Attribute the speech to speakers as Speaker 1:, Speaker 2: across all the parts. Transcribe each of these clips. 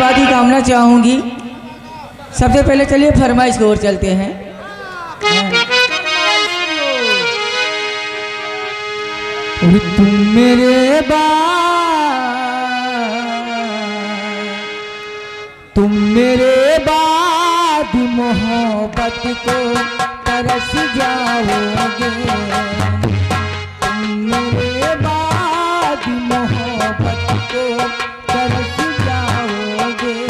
Speaker 1: आशीर्वाद की कामना चाहूंगी। सबसे पहले चलिए फरमाइश की ओर चलते हैं। तुम मेरे बाद मोहब्बत को तरस जाओगे। तुम मेरे बाद मोहब्बत को तरस जाओगे।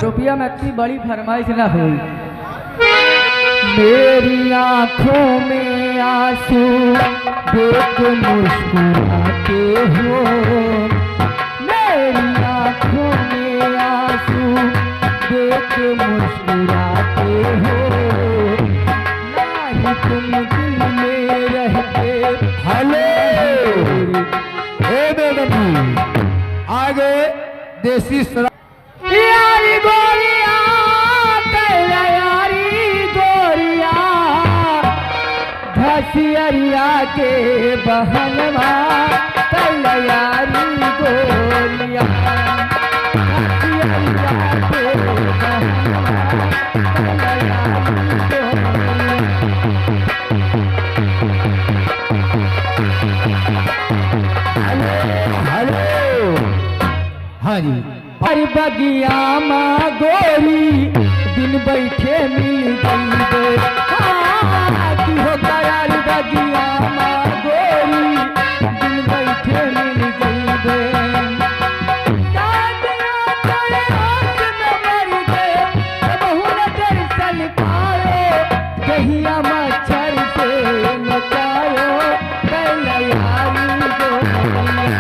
Speaker 1: रुपया में इतनी बड़ी फरमाइश ना हुई। मेरी आंखों में आंसू देख मुस्कुराते हो। मेरी आंखों में आंसू देख मुस्कुराते हो। ना ही तुम दिल में रहते।
Speaker 2: हेलो मैडम आगे देसी
Speaker 1: यारी गोरिया तेरा यारी गोरिया घसियरिया के बहनवा तेरा यारी गोरिया घसियरिया के बहनवा तेरा यारी गोरिया। हेलो
Speaker 2: हाँ जी
Speaker 1: हर बगिया माँ गोरी दिन बैठे मिल गई दे। की हो गया बगिया माँ गोरी दिन बैठे मिल गई दे। दहिया मच्छर से नचायो पहला यारी गोरिया।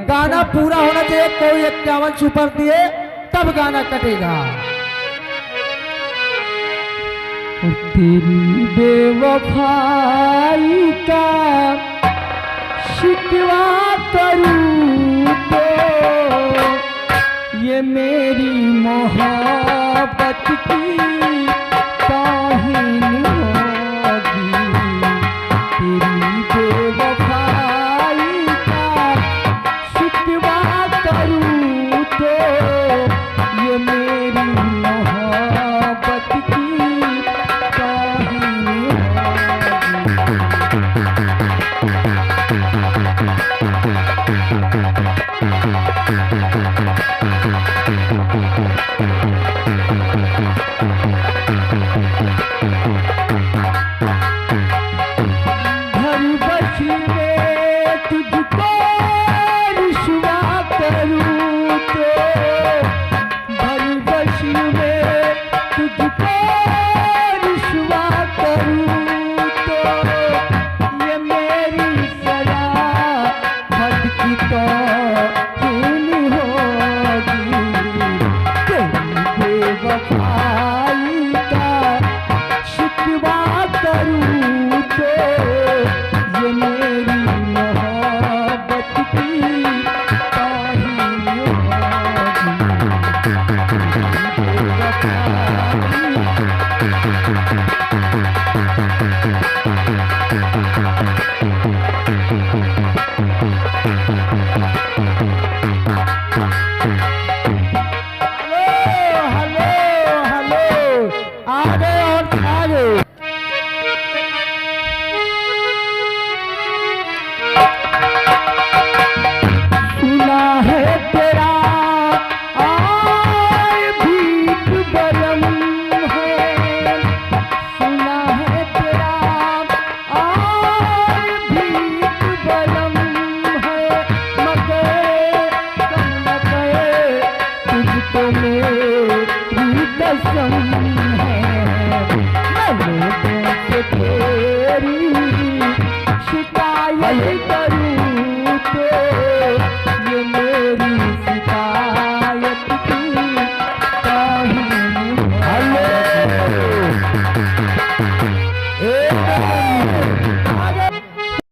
Speaker 1: गाना पूरा होना चाहिए। कोई 51 सुपर दिए तब गाना कटेगा। तेरी बेवफाई का शिकवा करूं तो ये मेरी मोहब्बत की ताहीन होगी। तेरी बेवफाई का शिकवा करूं तो ये मेरी मोहब्बत की ताहीन होगी।